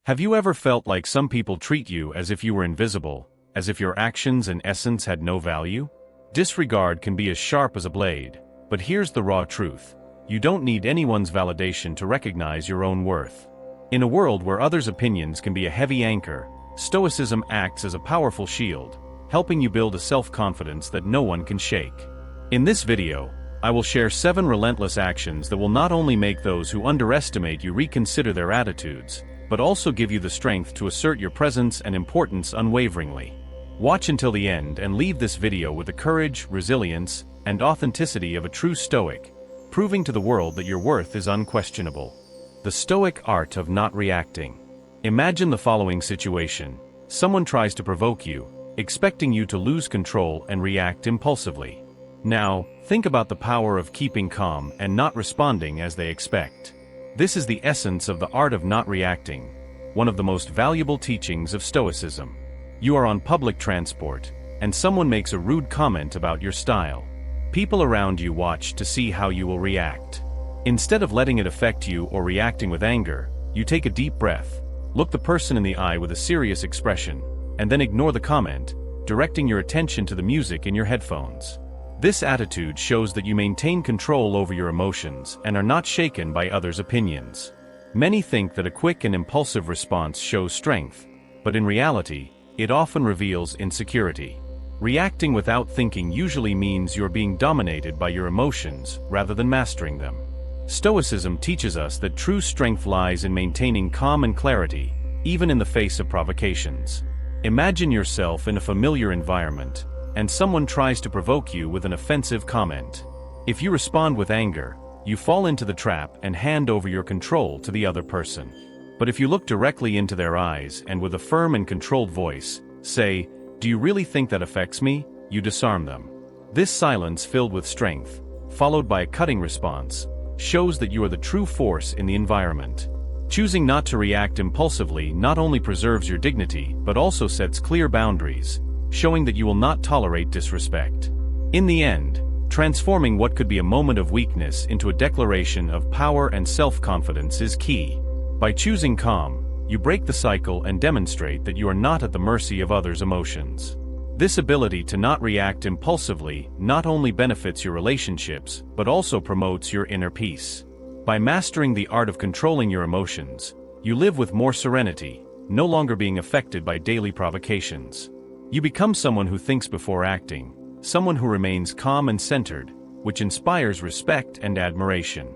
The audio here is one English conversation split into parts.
Have you ever felt like some people treat you as if you were invisible, as if your actions and essence had no value? Disregard can be as sharp as a blade, but here's the raw truth. You don't need anyone's validation to recognize your own worth. In a world where others' opinions can be a heavy anchor, Stoicism acts as a powerful shield, helping you build a self-confidence that no one can shake. In this video, I will share 7 relentless actions that will not only make those who underestimate you reconsider their attitudes, but also give you the strength to assert your presence and importance unwaveringly. Watch until the end and leave this video with the courage, resilience, and authenticity of a true Stoic, proving to the world that your worth is unquestionable. The Stoic art of not reacting. Imagine the following situation. Someone tries to provoke you, expecting you to lose control and react impulsively. Now, think about the power of keeping calm and not responding as they expect. This is the essence of the art of not reacting, one of the most valuable teachings of Stoicism. You are on public transport, and someone makes a rude comment about your style. People around you watch to see how you will react. Instead of letting it affect you or reacting with anger, you take a deep breath, look the person in the eye with a serious expression, and then ignore the comment, directing your attention to the music in your headphones. This attitude shows that you maintain control over your emotions and are not shaken by others' opinions. Many think that a quick and impulsive response shows strength, but in reality, it often reveals insecurity. Reacting without thinking usually means you're being dominated by your emotions rather than mastering them. Stoicism teaches us that true strength lies in maintaining calm and clarity, even in the face of provocations. Imagine yourself in a familiar environment, and someone tries to provoke you with an offensive comment. If you respond with anger, you fall into the trap and hand over your control to the other person. But if you look directly into their eyes and with a firm and controlled voice, say, "Do you really think that affects me?" you disarm them. This silence filled with strength, followed by a cutting response, shows that you are the true force in the environment. Choosing not to react impulsively not only preserves your dignity but also sets clear boundaries, showing that you will not tolerate disrespect. In the end, transforming what could be a moment of weakness into a declaration of power and self-confidence is key. By choosing calm, you break the cycle and demonstrate that you are not at the mercy of others' emotions. This ability to not react impulsively not only benefits your relationships but also promotes your inner peace. By mastering the art of controlling your emotions, you live with more serenity, no longer being affected by daily provocations. You become someone who thinks before acting, someone who remains calm and centered, which inspires respect and admiration.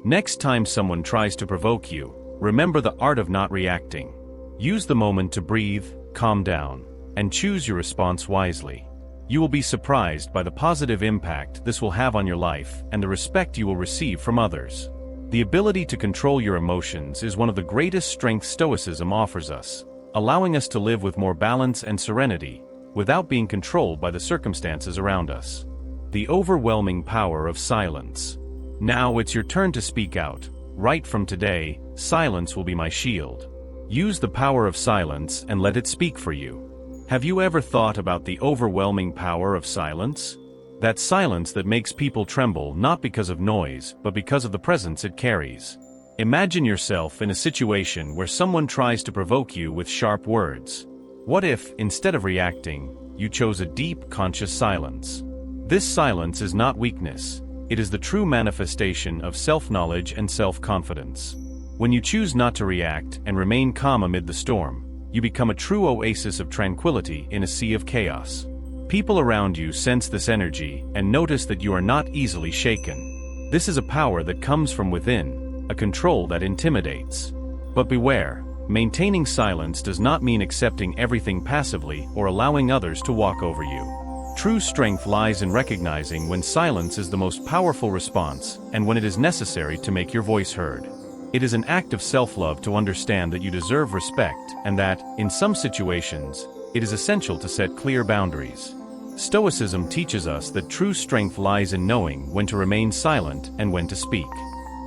Next time someone tries to provoke you, remember the art of not reacting. Use the moment to breathe, calm down, and choose your response wisely. You will be surprised by the positive impact this will have on your life and the respect you will receive from others. The ability to control your emotions is one of the greatest strengths Stoicism offers us, allowing us to live with more balance and serenity, without being controlled by the circumstances around us. The overwhelming power of silence. Now it's your turn to speak out. Right from today, silence will be my shield. Use the power of silence and let it speak for you. Have you ever thought about the overwhelming power of silence? That silence that makes people tremble not because of noise, but because of the presence it carries. Imagine yourself in a situation where someone tries to provoke you with sharp words. What if, instead of reacting, you chose a deep, conscious silence? This silence is not weakness. It is the true manifestation of self-knowledge and self-confidence. When you choose not to react and remain calm amid the storm, you become a true oasis of tranquility in a sea of chaos. People around you sense this energy and notice that you are not easily shaken. This is a power that comes from within, a control that intimidates. But beware. Maintaining silence does not mean accepting everything passively or allowing others to walk over you. True strength lies in recognizing when silence is the most powerful response and when it is necessary to make your voice heard. It is an act of self-love to understand that you deserve respect and that, in some situations, it is essential to set clear boundaries. Stoicism teaches us that true strength lies in knowing when to remain silent and when to speak.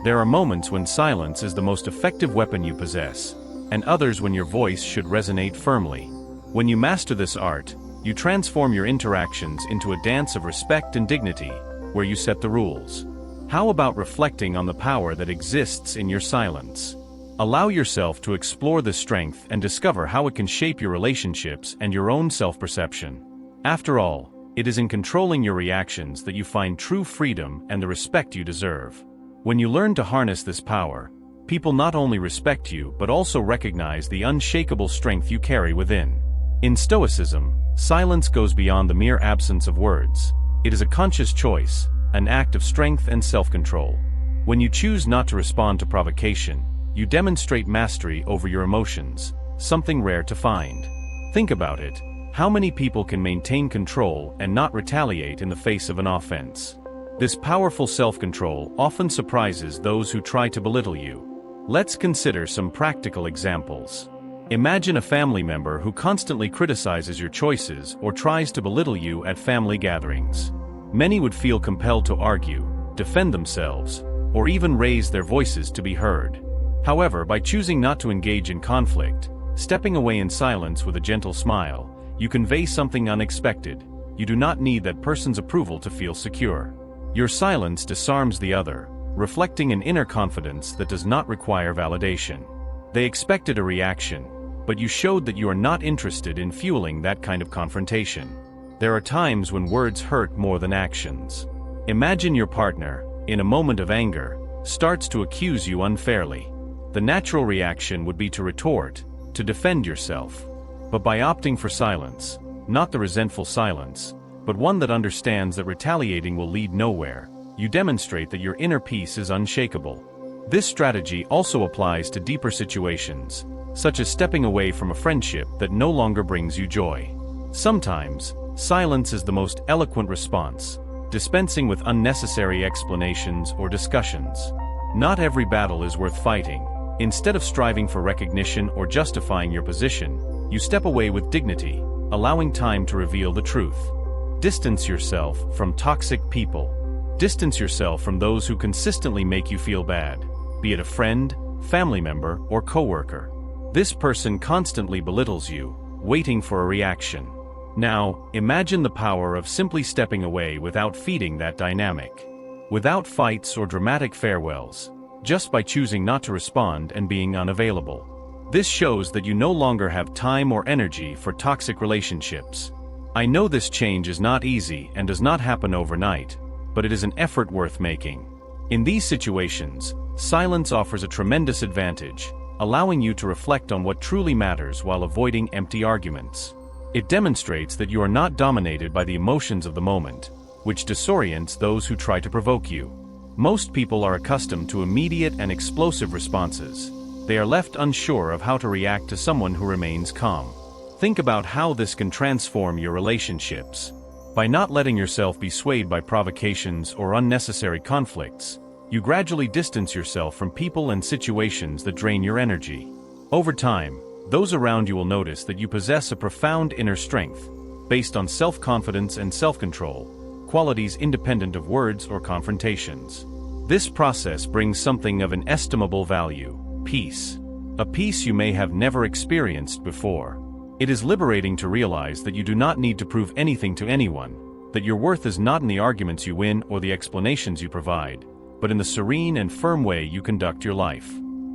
There are moments when silence is the most effective weapon you possess, and others when your voice should resonate firmly. When you master this art, you transform your interactions into a dance of respect and dignity, where you set the rules. How about reflecting on the power that exists in your silence? Allow yourself to explore this strength and discover how it can shape your relationships and your own self-perception. After all, it is in controlling your reactions that you find true freedom and the respect you deserve. When you learn to harness this power, people not only respect you but also recognize the unshakable strength you carry within. In Stoicism, silence goes beyond the mere absence of words. It is a conscious choice, an act of strength and self-control. When you choose not to respond to provocation, you demonstrate mastery over your emotions, something rare to find. Think about it. How many people can maintain control and not retaliate in the face of an offense? This powerful self-control often surprises those who try to belittle you. Let's consider some practical examples. Imagine a family member who constantly criticizes your choices or tries to belittle you at family gatherings. Many would feel compelled to argue, defend themselves, or even raise their voices to be heard. However, by choosing not to engage in conflict, stepping away in silence with a gentle smile, you convey something unexpected. You do not need that person's approval to feel secure. Your silence disarms the other, reflecting an inner confidence that does not require validation. They expected a reaction, but you showed that you are not interested in fueling that kind of confrontation. There are times when words hurt more than actions. Imagine your partner, in a moment of anger, starts to accuse you unfairly. The natural reaction would be to retort, to defend yourself. But by opting for silence, not the resentful silence, but one that understands that retaliating will lead nowhere, you demonstrate that your inner peace is unshakable. This strategy also applies to deeper situations, such as stepping away from a friendship that no longer brings you joy. Sometimes, silence is the most eloquent response, dispensing with unnecessary explanations or discussions. Not every battle is worth fighting. Instead of striving for recognition or justifying your position, you step away with dignity, allowing time to reveal the truth. Distance yourself from toxic people. Distance yourself from those who consistently make you feel bad, be it a friend, family member, or coworker. This person constantly belittles you, waiting for a reaction. Now, imagine the power of simply stepping away without feeding that dynamic. Without fights or dramatic farewells, just by choosing not to respond and being unavailable. This shows that you no longer have time or energy for toxic relationships. I know this change is not easy and does not happen overnight, but it is an effort worth making. In these situations, silence offers a tremendous advantage, allowing you to reflect on what truly matters while avoiding empty arguments. It demonstrates that you are not dominated by the emotions of the moment, which disorients those who try to provoke you. Most people are accustomed to immediate and explosive responses. They are left unsure of how to react to someone who remains calm. Think about how this can transform your relationships. By not letting yourself be swayed by provocations or unnecessary conflicts, you gradually distance yourself from people and situations that drain your energy. Over time, those around you will notice that you possess a profound inner strength, based on self-confidence and self-control, qualities independent of words or confrontations. This process brings something of inestimable value: peace. A peace you may have never experienced before. It is liberating to realize that you do not need to prove anything to anyone, that your worth is not in the arguments you win or the explanations you provide, but in the serene and firm way you conduct your life.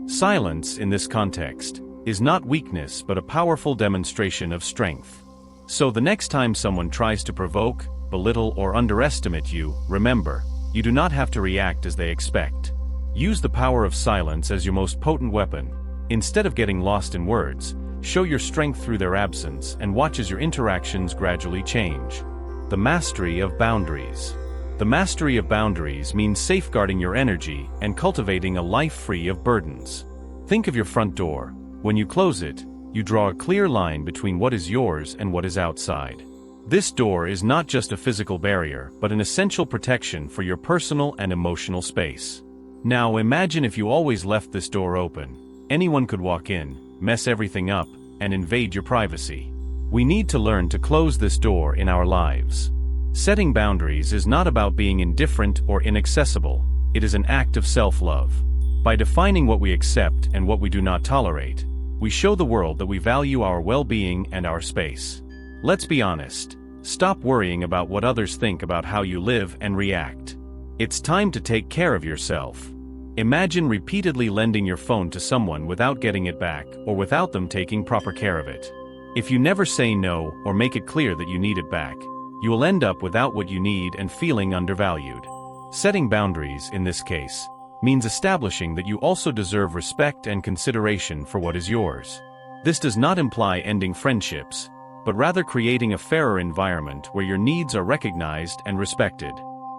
Silence, in this context, is not weakness but a powerful demonstration of strength. So the next time someone tries to provoke, belittle, or underestimate you, remember, you do not have to react as they expect. Use the power of silence as your most potent weapon. Instead of getting lost in words, show your strength through their absence and watch as your interactions gradually change. The mastery of boundaries. The mastery of boundaries means safeguarding your energy and cultivating a life free of burdens. Think of your front door. When you close it, you draw a clear line between what is yours and what is outside. This door is not just a physical barrier, but an essential protection for your personal and emotional space. Now imagine if you always left this door open. Anyone could walk in, mess everything up, and invade your privacy. We need to learn to close this door in our lives. Setting boundaries is not about being indifferent or inaccessible. It is an act of self-love. By defining what we accept and what we do not tolerate, we show the world that we value our well-being and our space. Let's be honest. Stop worrying about what others think about how you live and react. It's time to take care of yourself. Imagine repeatedly lending your phone to someone without getting it back or without them taking proper care of it. If you never say no or make it clear that you need it back, you will end up without what you need and feeling undervalued. Setting boundaries, in this case, means establishing that you also deserve respect and consideration for what is yours. This does not imply ending friendships, but rather creating a fairer environment where your needs are recognized and respected.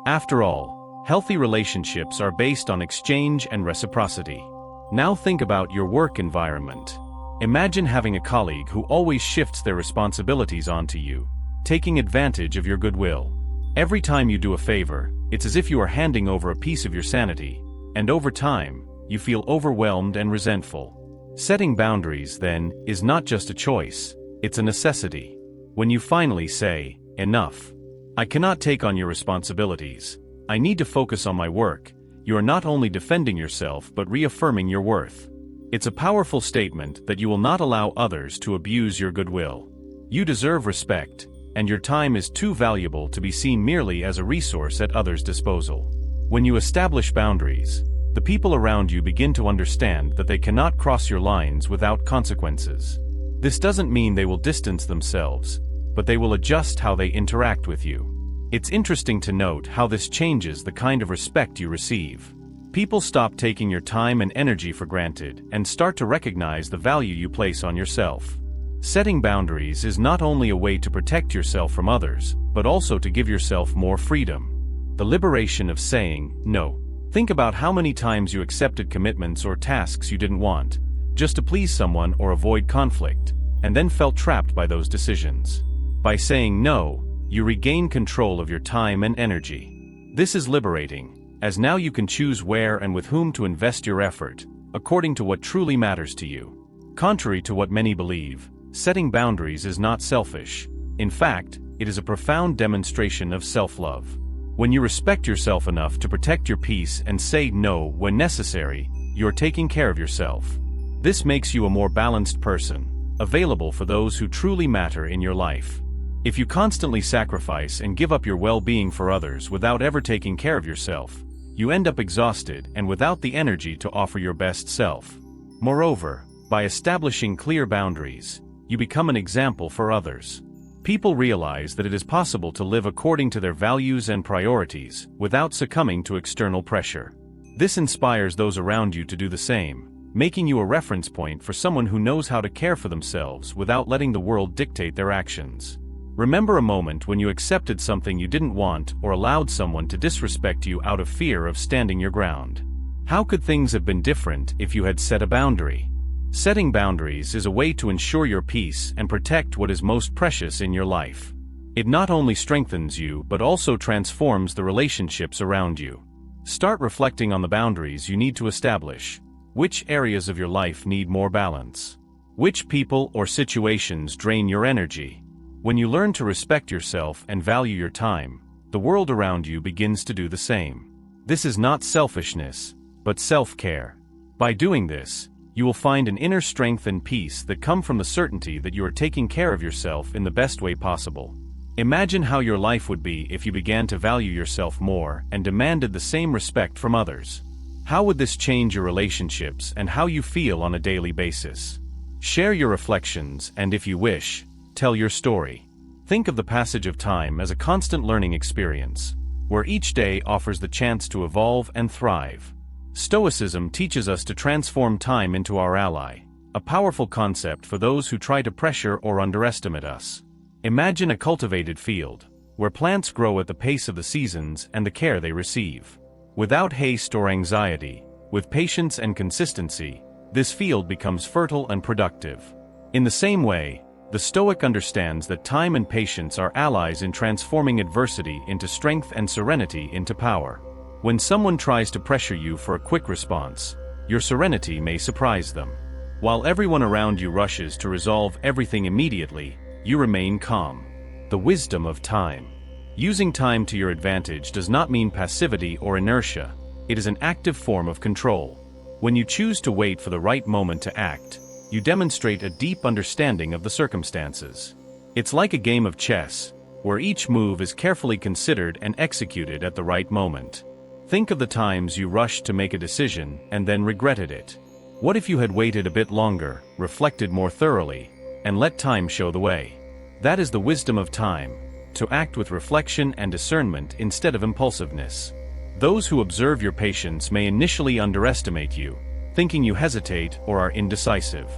After all, healthy relationships are based on exchange and reciprocity. Now think about your work environment. Imagine having a colleague who always shifts their responsibilities onto you, taking advantage of your goodwill. Every time you do a favor, it's as if you are handing over a piece of your sanity, and over time, you feel overwhelmed and resentful. Setting boundaries, then, is not just a choice, it's a necessity. When you finally say, "Enough. I cannot take on your responsibilities. I need to focus on my work," you are not only defending yourself but reaffirming your worth. It's a powerful statement that you will not allow others to abuse your goodwill. You deserve respect, and your time is too valuable to be seen merely as a resource at others' disposal. When you establish boundaries, the people around you begin to understand that they cannot cross your lines without consequences. This doesn't mean they will distance themselves, but they will adjust how they interact with you. It's interesting to note how this changes the kind of respect you receive. People stop taking your time and energy for granted and start to recognize the value you place on yourself. Setting boundaries is not only a way to protect yourself from others, but also to give yourself more freedom. The liberation of saying no. Think about how many times you accepted commitments or tasks you didn't want, just to please someone or avoid conflict, and then felt trapped by those decisions. By saying no, you regain control of your time and energy. This is liberating, as now you can choose where and with whom to invest your effort, according to what truly matters to you. Contrary to what many believe, setting boundaries is not selfish. In fact, it is a profound demonstration of self-love. When you respect yourself enough to protect your peace and say no when necessary, you are taking care of yourself. This makes you a more balanced person, available for those who truly matter in your life. If you constantly sacrifice and give up your well-being for others without ever taking care of yourself, you end up exhausted and without the energy to offer your best self. Moreover, by establishing clear boundaries, you become an example for others. People realize that it is possible to live according to their values and priorities without succumbing to external pressure. This inspires those around you to do the same, making you a reference point for someone who knows how to care for themselves without letting the world dictate their actions. Remember a moment when you accepted something you didn't want or allowed someone to disrespect you out of fear of standing your ground. How could things have been different if you had set a boundary? Setting boundaries is a way to ensure your peace and protect what is most precious in your life. It not only strengthens you but also transforms the relationships around you. Start reflecting on the boundaries you need to establish. Which areas of your life need more balance? Which people or situations drain your energy? When you learn to respect yourself and value your time, the world around you begins to do the same. This is not selfishness, but self-care. By doing this, you will find an inner strength and peace that come from the certainty that you are taking care of yourself in the best way possible. Imagine how your life would be if you began to value yourself more and demanded the same respect from others. How would this change your relationships and how you feel on a daily basis? Share your reflections and, if you wish, tell your story. Think of the passage of time as a constant learning experience, where each day offers the chance to evolve and thrive. Stoicism teaches us to transform time into our ally, a powerful concept for those who try to pressure or underestimate us. Imagine a cultivated field, where plants grow at the pace of the seasons and the care they receive. Without haste or anxiety, with patience and consistency, this field becomes fertile and productive. In the same way, the Stoic understands that time and patience are allies in transforming adversity into strength and serenity into power. When someone tries to pressure you for a quick response, your serenity may surprise them. While everyone around you rushes to resolve everything immediately, you remain calm. The wisdom of time. Using time to your advantage does not mean passivity or inertia. It is an active form of control. When you choose to wait for the right moment to act, you demonstrate a deep understanding of the circumstances. It's like a game of chess, where each move is carefully considered and executed at the right moment. Think of the times you rushed to make a decision and then regretted it. What if you had waited a bit longer, reflected more thoroughly, and let time show the way? That is the wisdom of time, to act with reflection and discernment instead of impulsiveness. Those who observe your patience may initially underestimate you, thinking you hesitate or are indecisive.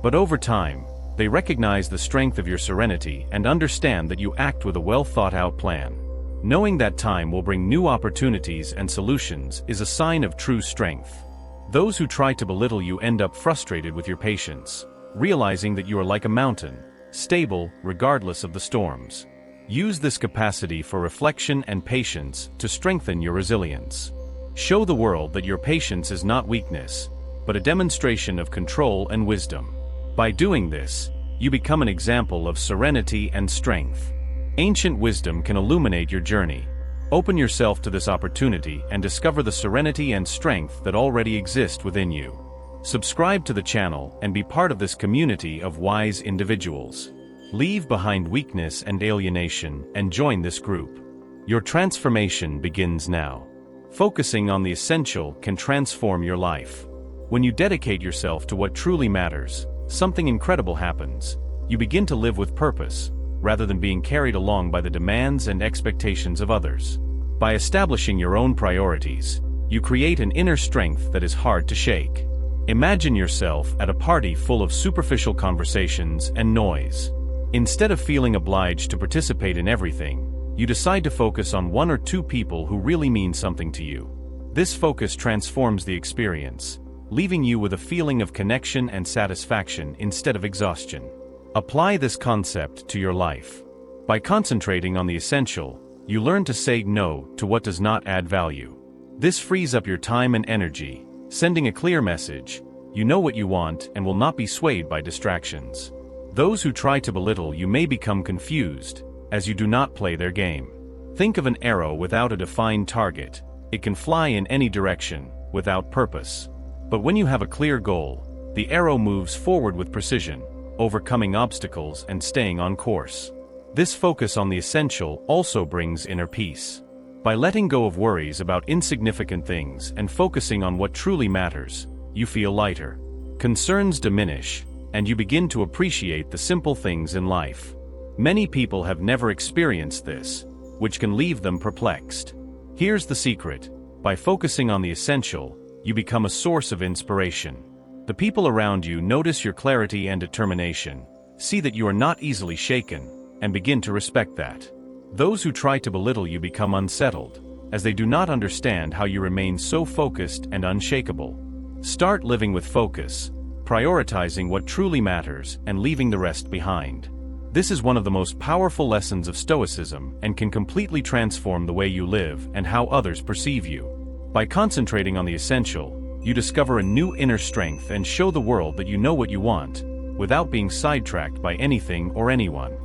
But over time, they recognize the strength of your serenity and understand that you act with a well-thought-out plan. Knowing that time will bring new opportunities and solutions is a sign of true strength. Those who try to belittle you end up frustrated with your patience, realizing that you are like a mountain, stable regardless of the storms. Use this capacity for reflection and patience to strengthen your resilience. Show the world that your patience is not weakness, but a demonstration of control and wisdom. By doing this, you become an example of serenity and strength. Ancient wisdom can illuminate your journey. Open yourself to this opportunity and discover the serenity and strength that already exist within you. Subscribe to the channel and be part of this community of wise individuals. Leave behind weakness and alienation and join this group. Your transformation begins now. Focusing on the essential can transform your life. When you dedicate yourself to what truly matters, something incredible happens. You begin to live with purpose, rather than being carried along by the demands and expectations of others. By establishing your own priorities, you create an inner strength that is hard to shake. Imagine yourself at a party full of superficial conversations and noise. Instead of feeling obliged to participate in everything, you decide to focus on one or two people who really mean something to you. This focus transforms the experience, leaving you with a feeling of connection and satisfaction instead of exhaustion. Apply this concept to your life. By concentrating on the essential, you learn to say no to what does not add value. This frees up your time and energy, sending a clear message: you know what you want and will not be swayed by distractions. Those who try to belittle you may become confused, as you do not play their game. Think of an arrow without a defined target. It can fly in any direction, without purpose. But when you have a clear goal, the arrow moves forward with precision, overcoming obstacles and staying on course. This focus on the essential also brings inner peace. By letting go of worries about insignificant things and focusing on what truly matters, you feel lighter. Concerns diminish, and you begin to appreciate the simple things in life. Many people have never experienced this, which can leave them perplexed. Here's the secret: by focusing on the essential, you become a source of inspiration. The people around you notice your clarity and determination, see that you are not easily shaken, and begin to respect that. Those who try to belittle you become unsettled, as they do not understand how you remain so focused and unshakable. Start living with focus, prioritizing what truly matters and leaving the rest behind. This is one of the most powerful lessons of Stoicism and can completely transform the way you live and how others perceive you. By concentrating on the essential, you discover a new inner strength and show the world that you know what you want, without being sidetracked by anything or anyone.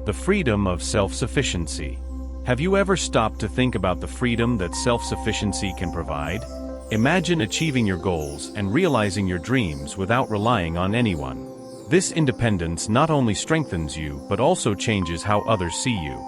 The freedom of self-sufficiency. Have you ever stopped to think about the freedom that self-sufficiency can provide? Imagine achieving your goals and realizing your dreams without relying on anyone. This independence not only strengthens you but also changes how others see you.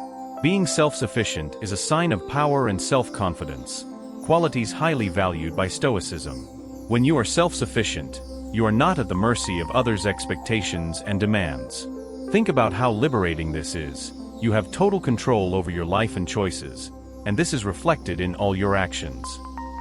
Being self-sufficient is a sign of power and self-confidence, qualities highly valued by Stoicism. When you are self-sufficient, you are not at the mercy of others' expectations and demands. Think about how liberating this is. You have total control over your life and choices, and this is reflected in all your actions.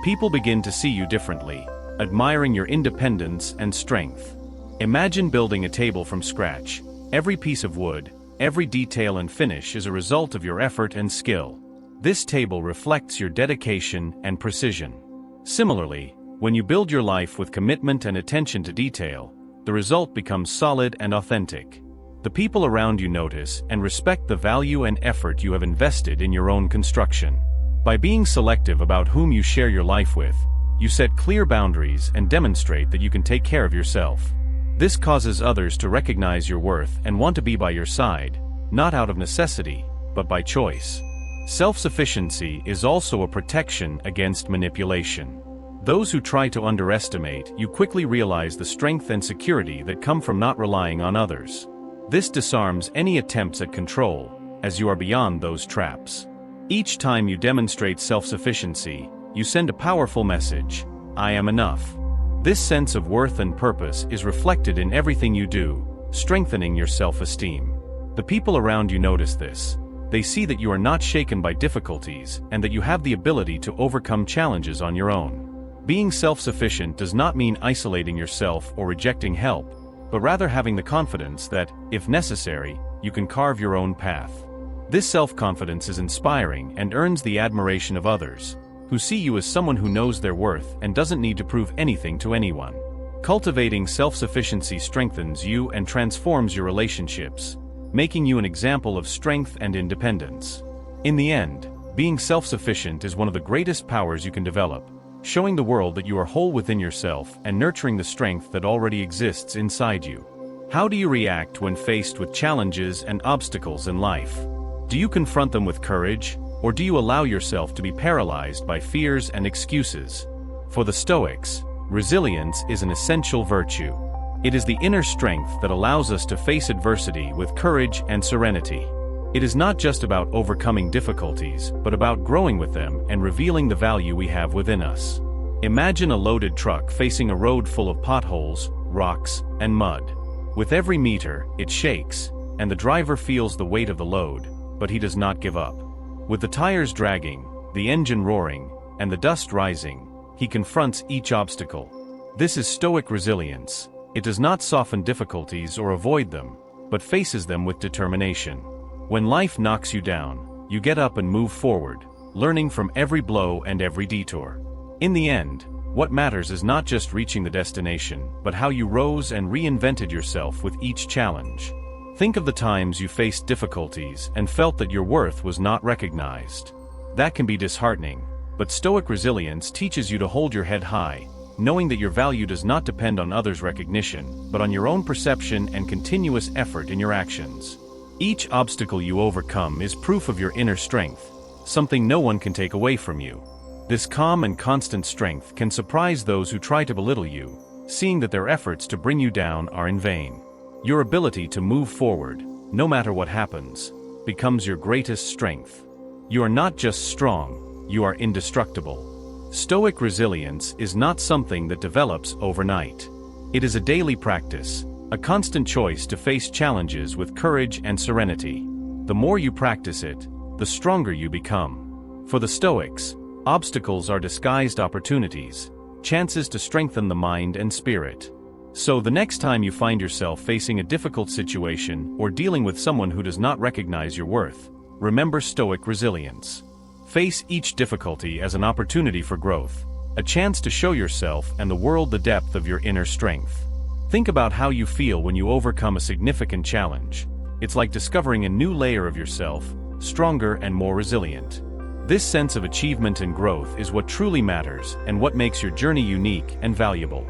People begin to see you differently, admiring your independence and strength. Imagine building a table from scratch. Every piece of wood, every detail and finish is a result of your effort and skill. This table reflects your dedication and precision. Similarly, when you build your life with commitment and attention to detail, the result becomes solid and authentic. The people around you notice and respect the value and effort you have invested in your own construction. By being selective about whom you share your life with, you set clear boundaries and demonstrate that you can take care of yourself. This causes others to recognize your worth and want to be by your side, not out of necessity, but by choice. Self-sufficiency is also a protection against manipulation. Those who try to underestimate you quickly realize the strength and security that come from not relying on others. This disarms any attempts at control, as you are beyond those traps. Each time you demonstrate self-sufficiency, you send a powerful message: I am enough. This sense of worth and purpose is reflected in everything you do, strengthening your self-esteem. The people around you notice this. They see that you are not shaken by difficulties and that you have the ability to overcome challenges on your own. Being self-sufficient does not mean isolating yourself or rejecting help, but rather having the confidence that, if necessary, you can carve your own path. This self-confidence is inspiring and earns the admiration of others, who see you as someone who knows their worth and doesn't need to prove anything to anyone. Cultivating self-sufficiency strengthens you and transforms your relationships, making you an example of strength and independence. In the end, being self-sufficient is one of the greatest powers you can develop, showing the world that you are whole within yourself and nurturing the strength that already exists inside you. How do you react when faced with challenges and obstacles in life? Do you confront them with courage, or do you allow yourself to be paralyzed by fears and excuses? For the Stoics, resilience is an essential virtue. It is the inner strength that allows us to face adversity with courage and serenity. It is not just about overcoming difficulties, but about growing with them and revealing the value we have within us. Imagine a loaded truck facing a road full of potholes, rocks, and mud. With every meter, it shakes, and the driver feels the weight of the load, but he does not give up. With the tires dragging, the engine roaring, and the dust rising, he confronts each obstacle. This is Stoic resilience. It does not soften difficulties or avoid them, but faces them with determination. When life knocks you down, you get up and move forward, learning from every blow and every detour. In the end, what matters is not just reaching the destination, but how you rose and reinvented yourself with each challenge. Think of the times you faced difficulties and felt that your worth was not recognized. That can be disheartening, but Stoic resilience teaches you to hold your head high, knowing that your value does not depend on others' recognition, but on your own perception and continuous effort in your actions. Each obstacle you overcome is proof of your inner strength, something no one can take away from you. This calm and constant strength can surprise those who try to belittle you, seeing that their efforts to bring you down are in vain. Your ability to move forward, no matter what happens, becomes your greatest strength. You are not just strong, you are indestructible. Stoic resilience is not something that develops overnight. It is a daily practice, a constant choice to face challenges with courage and serenity. The more you practice it, the stronger you become. For the Stoics, obstacles are disguised opportunities, chances to strengthen the mind and spirit. So the next time you find yourself facing a difficult situation or dealing with someone who does not recognize your worth, remember Stoic resilience. Face each difficulty as an opportunity for growth, a chance to show yourself and the world the depth of your inner strength. Think about how you feel when you overcome a significant challenge. It's like discovering a new layer of yourself, stronger and more resilient. This sense of achievement and growth is what truly matters and what makes your journey unique and valuable.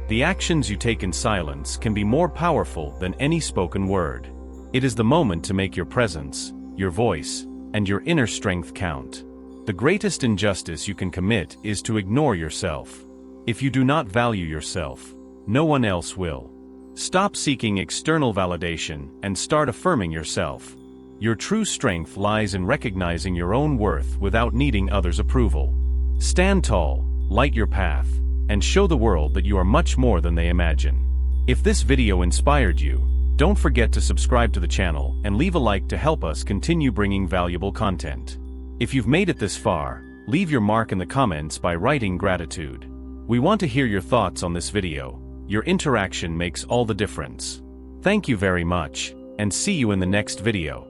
The actions you take in silence can be more powerful than any spoken word. It is the moment to make your presence, your voice, and your inner strength count. The greatest injustice you can commit is to ignore yourself. If you do not value yourself, no one else will. Stop seeking external validation and start affirming yourself. Your true strength lies in recognizing your own worth without needing others' approval. Stand tall, light your path, and show the world that you are much more than they imagine. If this video inspired you, don't forget to subscribe to the channel and leave a like to help us continue bringing valuable content. If you've made it this far, leave your mark in the comments by writing gratitude. We want to hear your thoughts on this video. Your interaction makes all the difference. Thank you very much, and see you in the next video.